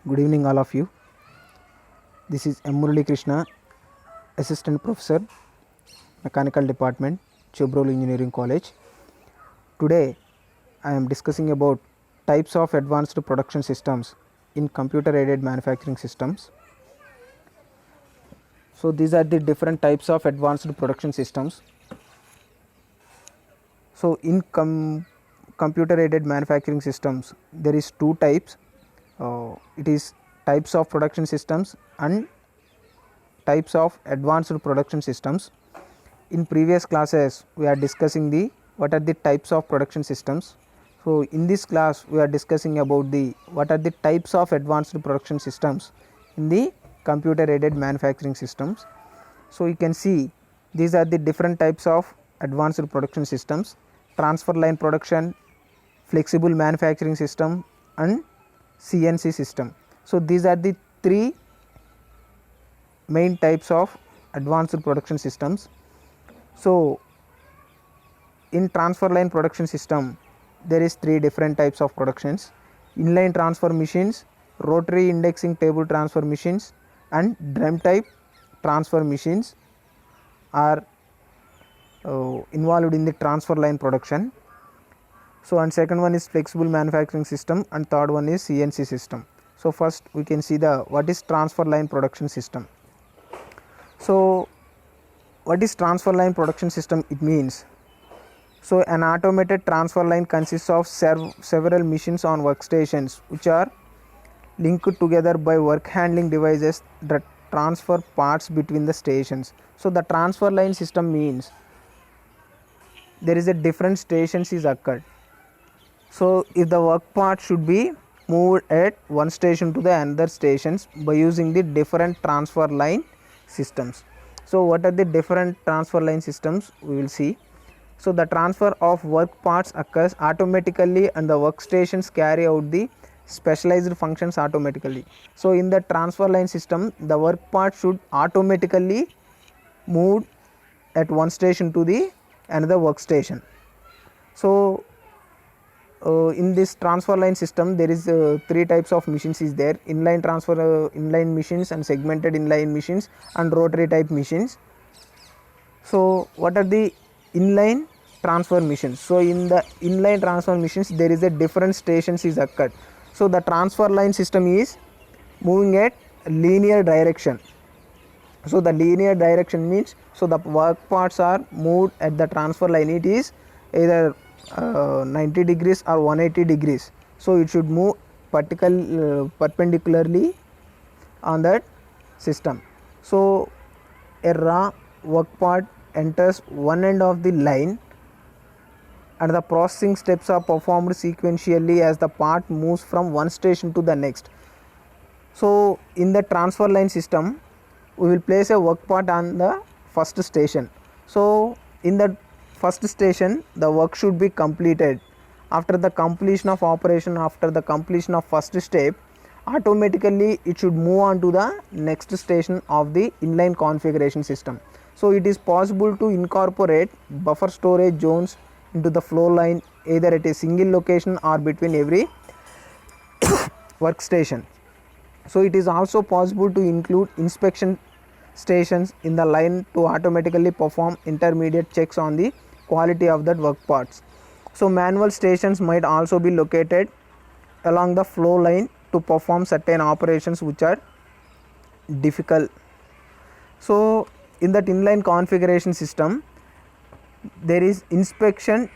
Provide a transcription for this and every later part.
Good evening, all of you. This is M. Murali Krishna, Assistant Professor, Mechanical Department, Chebrol Engineering College. Today, I am discussing about types of advanced production systems in computer-aided manufacturing systems. So, these are the different types of advanced production systems. So, in computer-aided manufacturing systems, there is two types. It is types of production systems and types of advanced production systems. In previous classes we are discussing the what are the types of production systems. So in this class we are discussing about the what are the types of advanced production systems in the computer aided manufacturing systems. So you can see these are the different types of advanced production systems: transfer line production, flexible manufacturing system and CNC system. So these are the three main types of advanced production systems. So in transfer line production system there is three different types of productions: inline transfer machines, rotary indexing table transfer machines and drum type transfer machines are involved in the transfer line production. So and second one is flexible manufacturing system and third one is CNC system. So first we can see the what is transfer line production system. So what is transfer line production system? It means, so an automated transfer line consists of several machines on workstations which are linked together by work handling devices that transfer parts between the stations. So the transfer line system means there is a different stations is occurred. So if the work part should be moved at one station to the another stations by using the different transfer line systems. So what are the different transfer line systems? We will see. So the transfer of work parts occurs automatically and the workstations carry out the specialized functions automatically. So in the transfer line system the work part should automatically move at one station to the another workstation. So in this transfer line system there is three types of machines is there: inline transfer inline machines and segmented inline machines and rotary type machines. So what are the inline transfer machines? So in the inline transfer machines there is a different stations is occurred. So the transfer line system is moving at linear direction. So the linear direction means, so the work parts are moved at the transfer line, it is either 90 degrees or 180 degrees. So it should move perpendicularly on that system. So a raw work part enters one end of the line and the processing steps are performed sequentially as the part moves from one station to the next. So in the transfer line system we will place a work part on the first station. So in the first station the work should be completed. After the completion of operation, after the completion of first step, automatically it should move on to the next station of the inline configuration system. So it is possible to incorporate buffer storage zones into the flow line either at a single location or between every workstation. So it is also possible to include inspection stations in the line to automatically perform intermediate checks on the quality of that work parts. So manual stations might also be located along the flow line to perform certain operations which are difficult. So in that inline configuration system there is inspection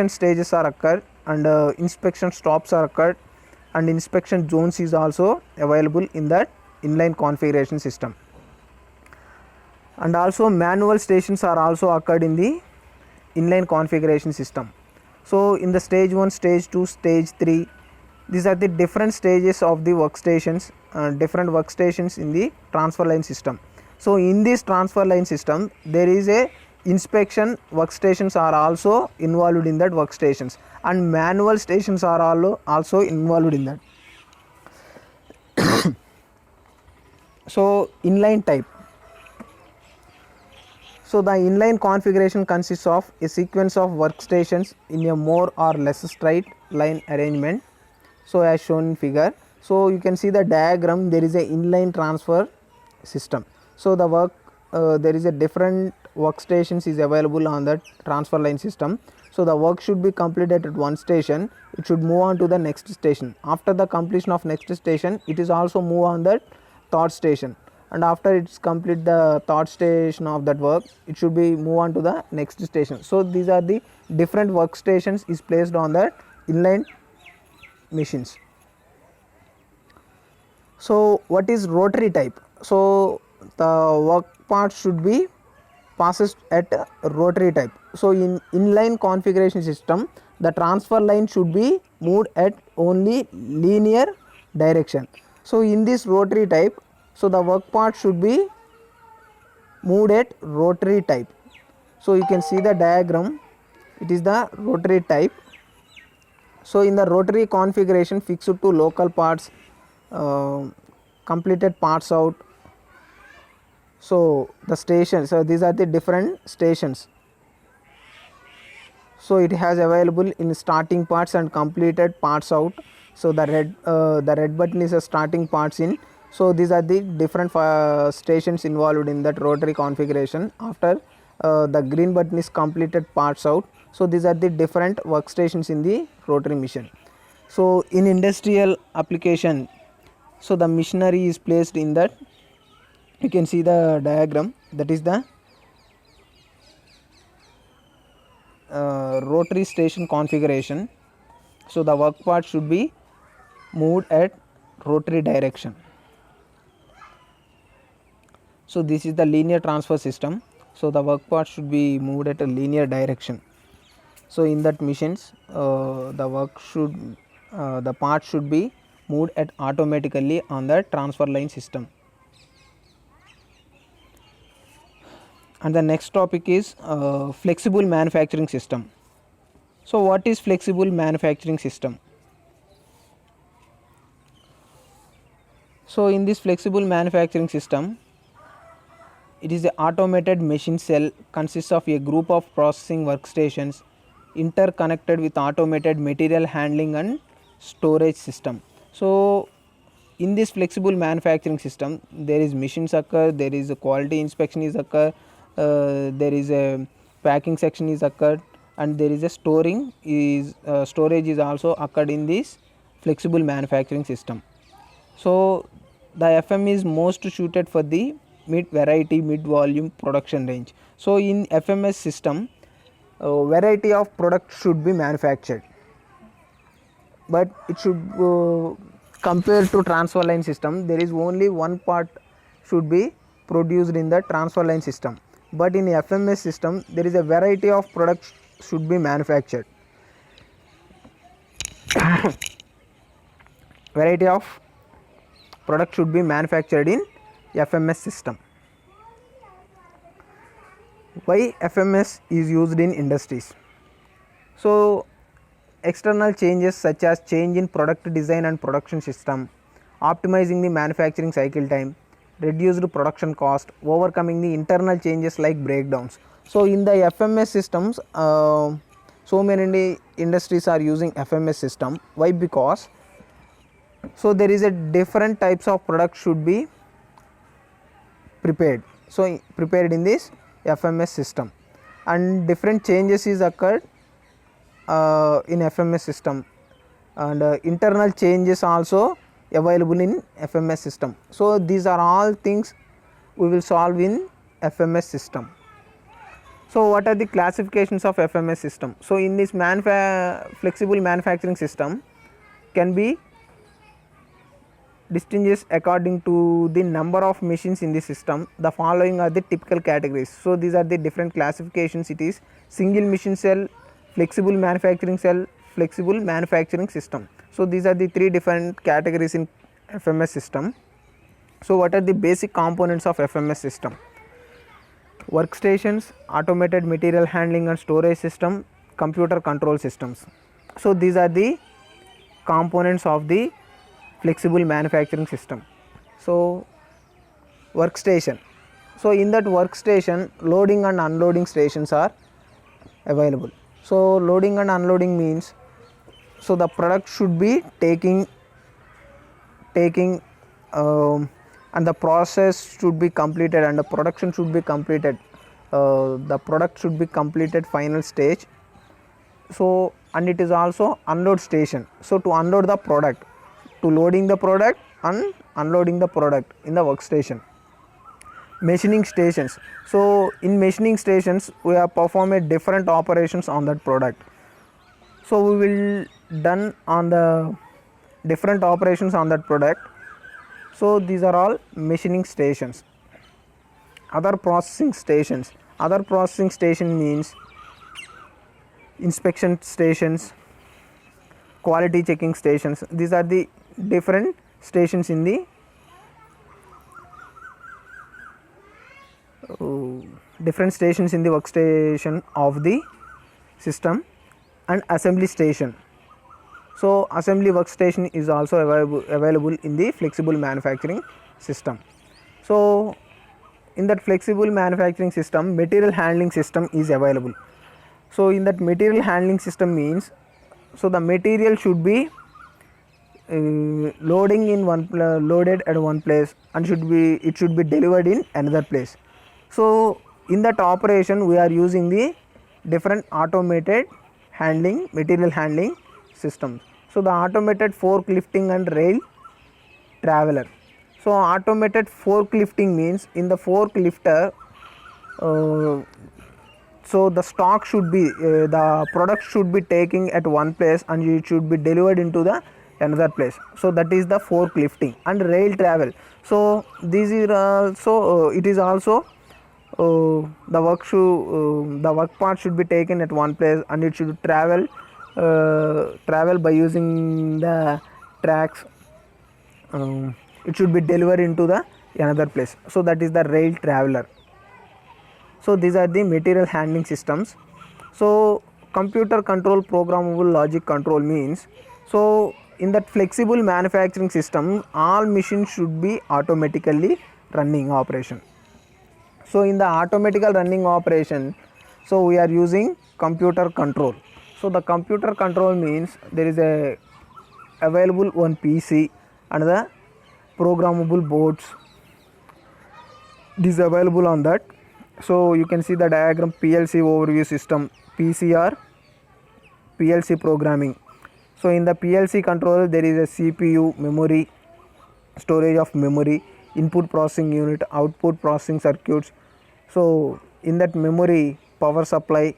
stages are occurred and inspection stops are occurred and inspection zones is also available in that inline configuration system. And also manual stations are also occurred in the inline configuration system. So in the stage 1, stage 2, stage 3, these are the different stages of the workstations, different workstations in the transfer line system. So in this transfer line system there is a inspection workstations are also involved in that workstations and manual stations are also involved in that. So inline type. So the inline configuration consists of a sequence of workstations in a more or less straight line arrangement So as shown in figure, so you can see the diagram, there is a inline transfer system. So the work there is a different workstations is available on that transfer line system. So the work should be completed at one station, it should move on to the next station. After the completion of next station, it is also move on that third station, and after it's complete the third station of that work, it should be move on to the next station. So these are the different workstations is placed on that inline machines. So what is rotary type? So the work part should be passes at rotary type. So in inline configuration system, the transfer line should be moved at only linear direction. So in this rotary type, so the work part should be moved at rotary type. So you can see the diagram, it is the rotary type. So in the rotary configuration, fixed to local parts, completed parts out. So the stations, so these are the different stations. So it has available in starting parts and completed parts out. So the red button is a starting parts in. So these are the different stations involved in that rotary configuration. After the green button is completed parts out. So these are the different workstations in the rotary machine. So in industrial application, so the machinery is placed in that, you can see the diagram, that is the rotary station configuration. So the work part should be moved at rotary direction. So this is the linear transfer system. So the work part should be moved at a linear direction. So in that machines, the part should be moved at automatically on the transfer line system. And the next topic is flexible manufacturing system. So what is flexible manufacturing system? So in this flexible manufacturing system, it is an automated machine cell, consists of a group of processing workstations interconnected with automated material handling and storage system. So in this flexible manufacturing system, there is machines occur, there is a quality inspection is occur, there is a packing section is occurred, and there is a storage is also occurred in this flexible manufacturing system. So the FM is most suited for the mid variety mid volume production range. So in FMS system, variety of products should be manufactured, but it should compared to transfer line system, there is only one part should be produced in the transfer line system, but in FMS system there is a variety of products should be manufactured. Variety of product should be manufactured in FMS system. Why FMS is used in industries? So external changes such as change in product design and production system, optimizing the manufacturing cycle time, reduced production cost, overcoming the internal changes like breakdowns. So in the FMS systems, so many industries are using FMS system. Why? Because so there is a different types of products should be prepared. So prepared in this FMS system, and different changes is occurred in FMS system, and internal changes also available in FMS system. So these are all things we will solve in FMS system. So what are the classifications of FMS system? So in this flexible manufacturing system can be distinguished according to the number of machines in the system. The following are the typical categories. So these are the different classifications. It is single machine cell, flexible manufacturing cell, flexible manufacturing system. So these are the three different categories in FMS system. So what are the basic components of FMS system? Workstations, automated material handling and storage system, computer control systems. So these are the components of the flexible manufacturing system. So workstation, so in that workstation loading and unloading stations are available. So loading and unloading means, so the product should be taking and the process should be completed and the production should be completed, the product should be completed final stage. So and it is also unload station, so to unload the product, to loading the product and unloading the product in the workstation. Machining stations, so in machining stations we have performed different operations on that product, so we will done on the different operations on that product. So these are all machining stations. Other processing stations, other processing station means inspection stations, quality checking stations. These are the different stations in the workstation of the system. And assembly station, so assembly workstation is also available in the flexible manufacturing system. So in that flexible manufacturing system, material handling system is available. So in that material handling system means, so the material should be loaded at one place and it should be delivered in another place. So in that operation we are using the different automated material handling systems. So the automated forklifting and rail traveler. So automated forklifting means in the forklifter, so the stock should be the product should be taken at one place and it should be delivered into the another place. So that is the forklifting. And rail travel, so this is also it is also the work part should be taken at one place and it should travel by using the tracks, it should be delivered into the another place. So that is the rail traveler. So these are the material handling systems. So computer control programmable logic control means, so in that flexible manufacturing system all machines should be automatically running operation. So in the automatical running operation, so we are using computer control. So the computer control means there is a available one PC and the programmable boards is available on that. So you can see the diagram, PLC overview system, PCR, PLC programming. So in the PLC controller there is a CPU, memory, storage of memory, input processing unit, output processing circuits. So in that memory, power supply,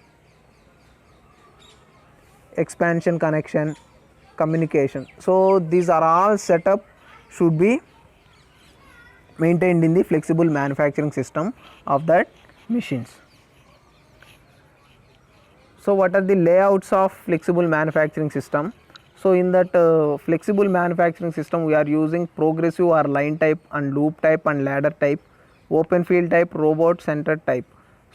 expansion connection, communication. So these are all setup should be maintained in the flexible manufacturing system of that machines. So what are the layouts of flexible manufacturing system? So in that flexible manufacturing system we are using progressive or line type and loop type and ladder type, open field type, robot centered type.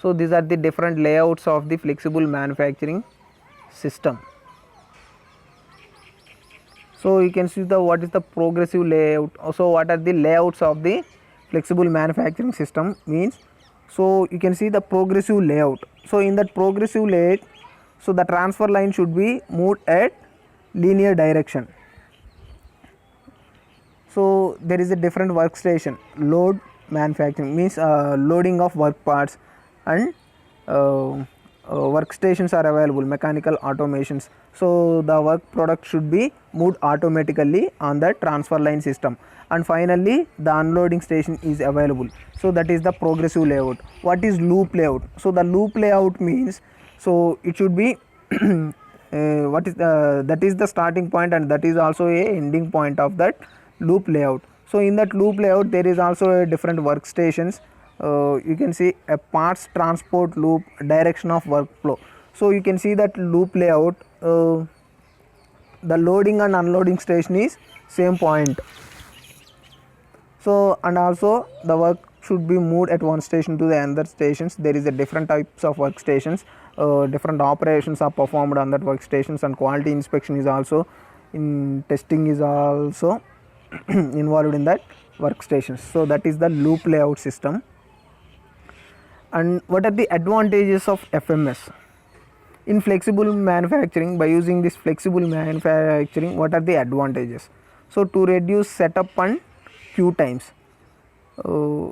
So these are the different layouts of the flexible manufacturing system. So you can see what is the progressive layout. So what are the layouts of the flexible manufacturing system means, so you can see the progressive layout. So in that progressive layout, so the transfer line should be moved at linear direction. So there is a different workstation, load manufacturing means loading of work parts, and workstations are available, mechanical automations. So the work product should be moved automatically on the transfer line system. And finally the unloading station is available. So that is the progressive layout. What is loop layout? So the loop layout means, so it should be that is the starting point and that is also a ending point of that loop layout. So in that loop layout there is also a different workstations. You can see a parts transport loop, direction of workflow. So you can see that loop layout, the loading and unloading station is same point. So and also the work should be moved at one station to the another stations. There is a different types of workstations, different operations are performed on that workstations, and quality inspection is also in testing is also involved in that workstations. So that is the loop layout system. And what are the advantages of FMS? In flexible manufacturing, by using this flexible manufacturing, what are the advantages? So to reduce setup and queue times.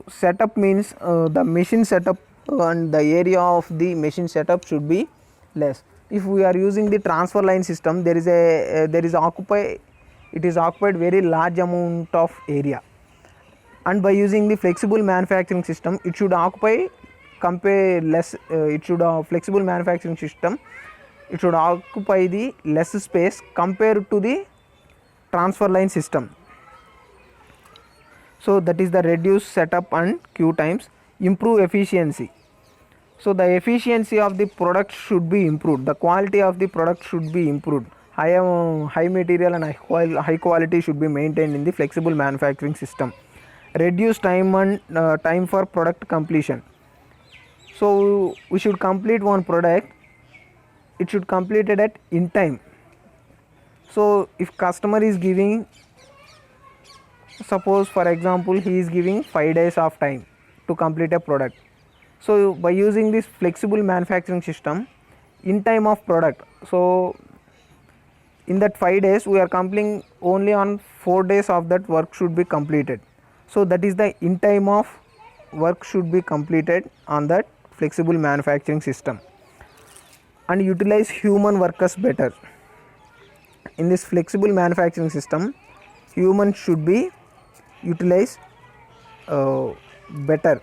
Setup means the machine setup and the area of the machine setup should be less. If we are using the transfer line system, there is it is occupied very large amount of area, and by using the flexible manufacturing system, it should occupy compare less. It should flexible manufacturing system, it should occupy the less space compared to the transfer line system. So that is the reduce setup and queue times. Improve efficiency. So the efficiency of the product should be improved, the quality of the product should be improved. High material and high quality should be maintained in the flexible manufacturing system. Reduce time and time for product completion. So we should complete one product, it should complete it at in time. So if customer is giving, suppose for example he is giving 5 days of time to complete a product, so by using this flexible manufacturing system, in time of product, so in that 5 days we are completing only on 4 days of that work should be completed. So that is the in time of work should be completed on that flexible manufacturing system. And utilize human workers better. In this flexible manufacturing system, humans should be utilized better.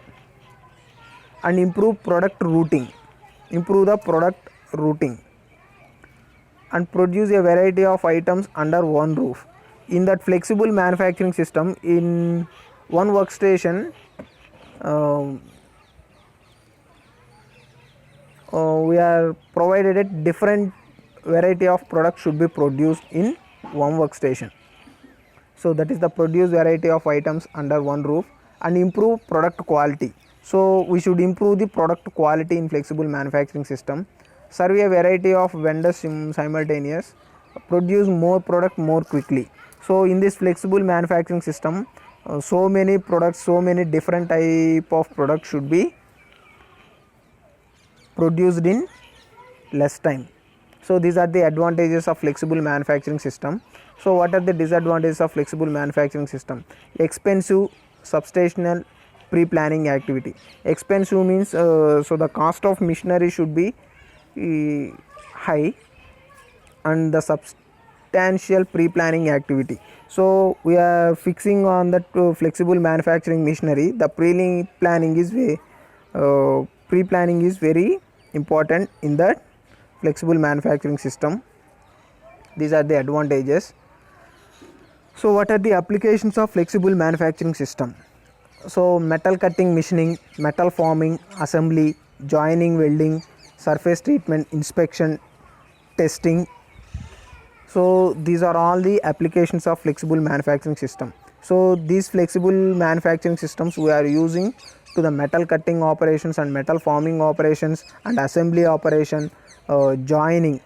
And improve product routing, improve the product routing, and produce a variety of items under one roof. In that flexible manufacturing system, in one workstation, we are provided a different variety of products should be produced in one workstation. So that is the produce variety of items under one roof. And improve product quality. So we should improve the product quality in flexible manufacturing system. Serve a variety of vendors simultaneous. Produce more product more quickly. So in this flexible manufacturing system, so many products, so many different type of products should be produced in less time. So these are the advantages of flexible manufacturing system. So what are the disadvantages of flexible manufacturing system? Expensive, substantial pre-planning activity. Expensive means so the cost of machinery should be high, and the substantial pre-planning activity. So we are fixing on that flexible manufacturing machinery. The pre-planning is very important in that flexible manufacturing system. These are the advantages. So what are the applications of flexible manufacturing system? So metal cutting, machining, metal forming, assembly, joining, welding, surface treatment, inspection, testing. So these are all the applications of flexible manufacturing system. So these flexible manufacturing systems we are using to the metal cutting operations and metal forming operations and assembly operation, joining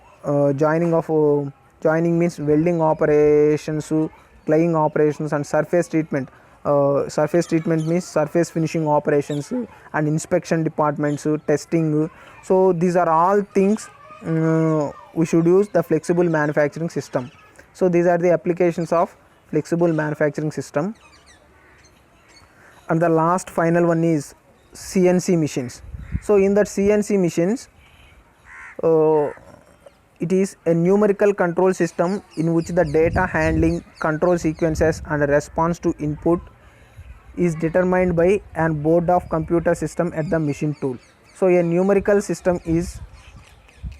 means welding operations, claying operations, and surface treatment. Surface treatment means surface finishing operations, and inspection departments, testing. So these are all things we should use the flexible manufacturing system. So these are the applications of flexible manufacturing system. And the last final one is CNC machines. So in that CNC machines, it is a numerical control system in which the data handling, control sequences, and response to input is determined by an board of computer system at the machine tool. So a numerical system is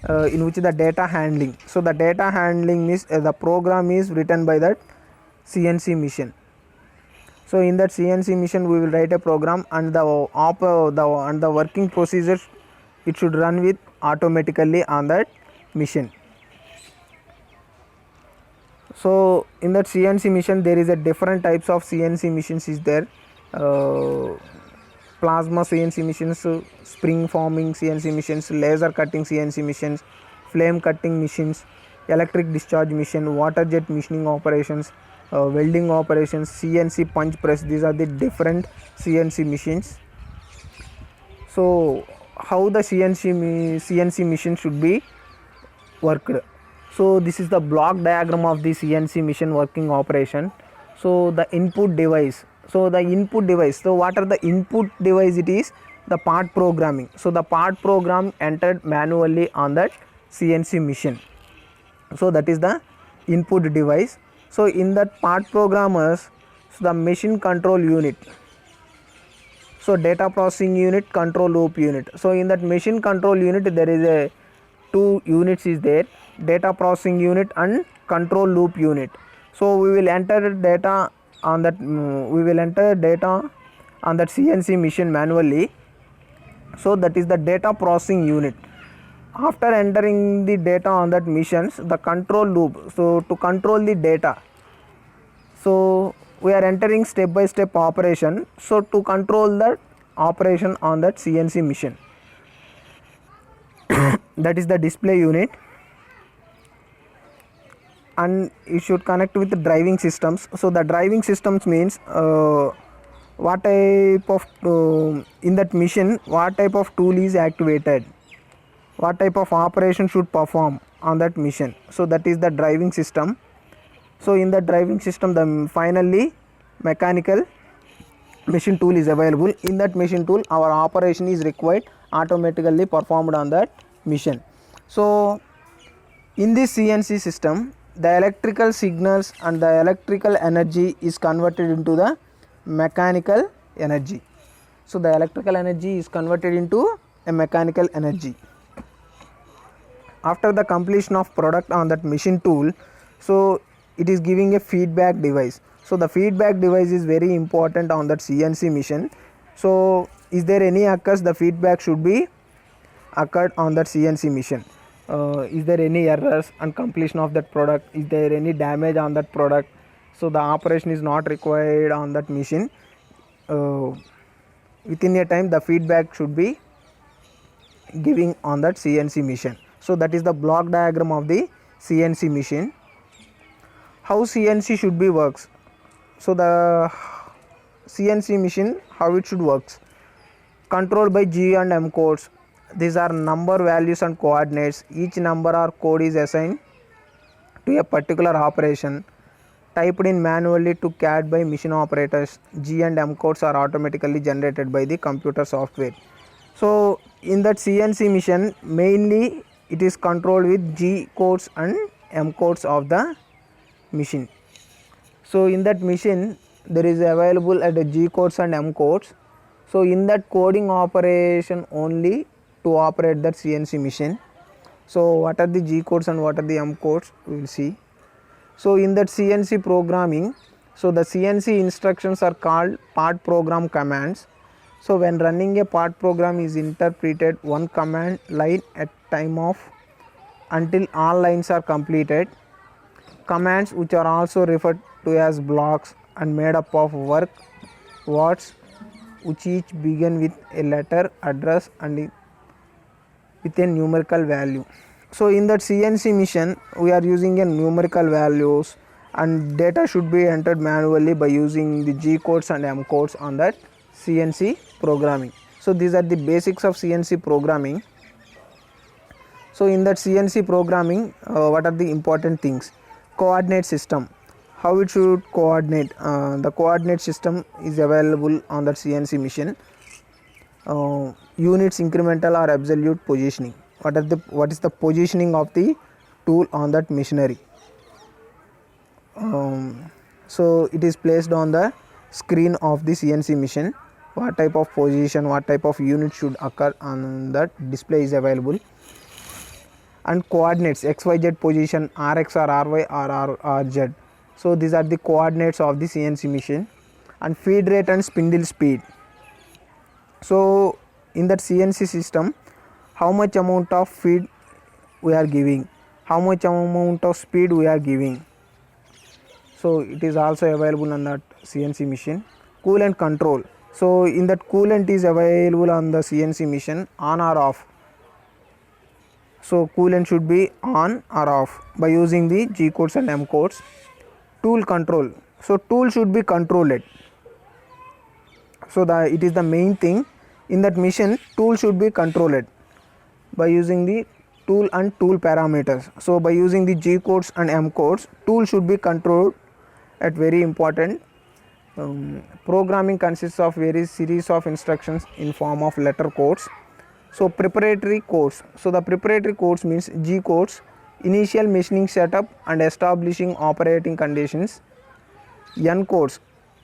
in which the data handling. So the data handling is the program is written by that CNC machine. So in that CNC machine we will write a program, and the working procedures it should run with automatically on that machine. So in that CNC machine there is a different types of CNC machines is there. Plasma CNC machines, spring forming CNC machines, laser cutting CNC machines, flame cutting machines, electric discharge machine, water jet machining operations, welding operations, CNC punch press. These are the different CNC machines. So how the CNC machine should be worked. So this is the block diagram of the CNC machine working operation. So the input device, so what are the input device? It is the part programming. So the part program entered manually on that CNC machine, so that is the input device. So in that part programmers, so the machine control unit, so data processing unit, control loop unit. So in that machine control unit there is a two units is there, data processing unit and control loop unit. So we will enter data on that CNC machine manually. So that is the data processing unit. After entering the data on that machines, the control loop, so to control the data, so we are entering step by step operation, so to control that operation on that CNC machine. That is the display unit, and it should connect with the driving systems. So the driving systems means what type of in that machine, what type of tool is activated, what type of operation should perform on that machine. So that is the driving system. So in the driving system, the finally mechanical machine tool is available. In that machine tool, our operation is required automatically performed on that machine. So in this CNC system, the electrical signals and the electrical energy is converted into the mechanical energy. So the electrical energy is converted into a mechanical energy. After the completion of product on that machine tool, so it is giving a feedback device. So the feedback device is very important on that CNC machine. So is there any occurs, the feedback should be occurred on that CNC machine. Is there any errors on completion of that product, is there any damage on that product, so the operation is not required on that machine. Within a time the feedback should be giving on that CNC machine. So that is the block diagram of the CNC machine. How CNC should be works? So the CNC machine, how it should works? Controlled by G and M codes. These are number, values and coordinates. Each number or code is assigned to a particular operation, typed in manually to CAD by machine operators. G and M codes are automatically generated by the computer software. So in that CNC machine, mainly it is controlled with G codes and M codes of the machine. So in that machine there is available at the G codes and M codes. So in that coding operation only to operate that CNC machine. So what are the G codes and what are the M codes, we will see. So in that CNC programming, so the CNC instructions are called part program commands. So when running a part program is interpreted one command line at time of until all lines are completed. Commands, which are also referred to as blocks and made up of words which each begin with a letter, address and with a numerical value. So in that CNC machine we are using a numerical values, and data should be entered manually by using the G codes and M codes on that CNC programming. So these are the basics of CNC programming. So in that CNC programming, what are the important things? Coordinate system, how it should coordinate. The coordinate system is available on the CNC machine. Units, incremental or absolute positioning. What is the positioning of the tool on that machinery? So it is placed on the screen of the CNC machine. What type of position, what type of unit should occur on that display is available. And coordinates, XYZ position, RX or RY or RZ. So these are the coordinates of the CNC machine. And feed rate and spindle speed. So in that CNC system, how much amount of feed we are giving, how much amount of speed we are giving. So it is also available on that CNC machine. Coolant control. So in that coolant is available on the CNC machine, on or off. So coolant should be on or off by using the G codes and M codes. Tool control. So tool should be controlled. So it is the main thing in that machine. Tool should be controlled by using the tool and tool parameters. So by using the G codes and M codes, tool should be controlled at very important. Programming consists of various series of instructions in form of letter codes. So preparatory codes. So the preparatory codes means G codes, initial machining setup and establishing operating conditions. N codes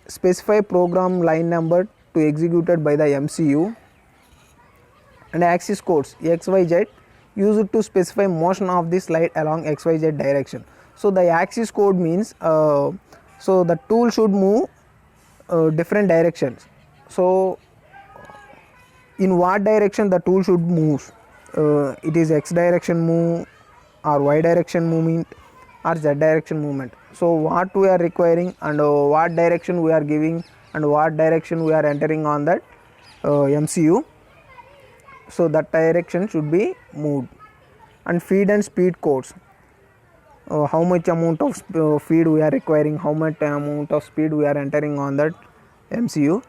specify program line number to executed by the MCU. And axis codes XYZ used to specify motion of the slide along XYZ direction. So the axis code means so the tool should move different directions. So in what direction the tool should move, it is X direction move or Y direction movement or Z direction movement. So what we are requiring and what direction we are giving and what direction we are entering on that MCU, so that direction should be moved. And feed and speed codes, how much amount of feed we are requiring, how much amount of speed we are entering on that MCU,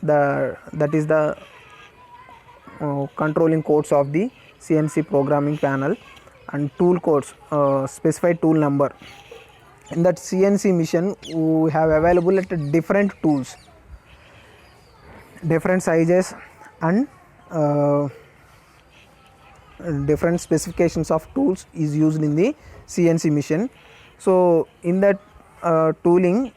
that is the controlling codes of the CNC programming panel. And tool codes specify tool number. In that CNC machine we have available at different tools, different sizes and different specifications of tools is used in the CNC machine. So in that tooling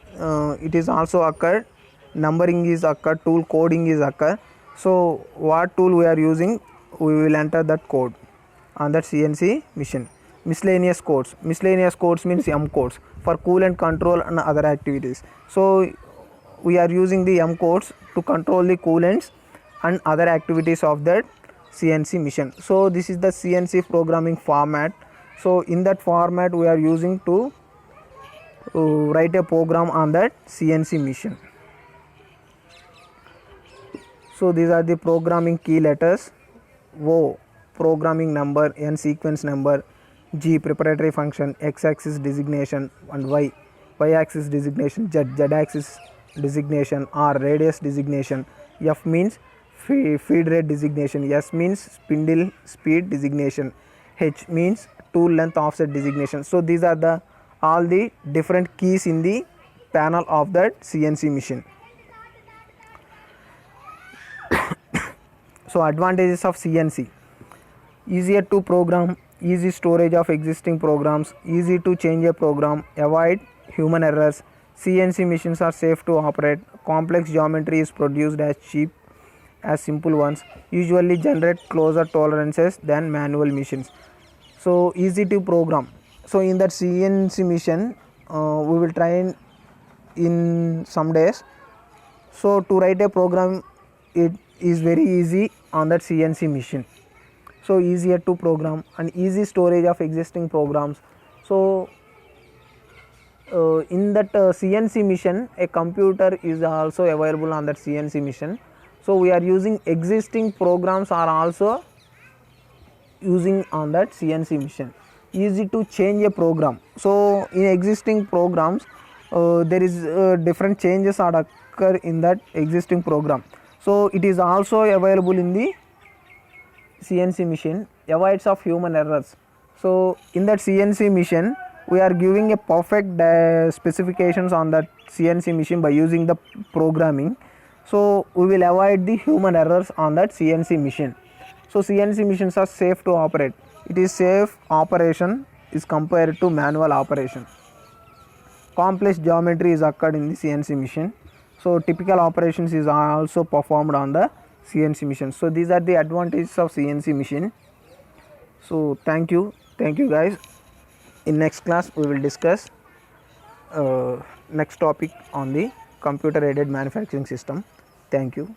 it is also occurred, numbering is occurred, tool coding is occurred. So what tool we are using, we will enter that code on that CNC machine. Miscellaneous codes. Miscellaneous codes means M codes for coolant control and other activities. So we are using the M codes to control the coolants and other activities of that CNC machine. So this is the CNC programming format. So in that format we are using to write a program on that CNC machine. So these are the programming key letters: O programming number, N sequence number, G preparatory function, X axis designation, and Y axis designation, Z axis designation, R radius designation, F means feed rate designation, S means spindle speed designation, H means tool length offset designation. So these are the all the different keys in the panel of that CNC machine. So advantages of CNC: easier to program, easy storage of existing programs, easy to change a program, avoid human errors, CNC machines are safe to operate, complex geometry is produced as cheap as simple ones, usually generate closer tolerances than manual machines. So easy to program. So in that CNC machine we will try in some days. So to write a program, it is very easy on that CNC machine. So easier to program and easy storage of existing programs. So in that CNC machine, a computer is also available on that CNC machine. So we are using existing programs are also using on that CNC machine. Easy to change a program. So in existing programs there is different changes are occur in that existing program. So it is also available in the CNC machine. Avoids of human errors. So in that CNC machine we are giving a perfect specifications on that CNC machine by using the programming. So we will avoid the human errors on that CNC machine. So CNC machines are safe to operate. It is safe operation is compared to manual operation. Complex geometry is occurred in the CNC machine. So typical operations is also performed on the CNC machine. So these are the advantages of CNC machine. So thank you guys. In next class we will discuss next topic on the computer aided manufacturing system. Thank you.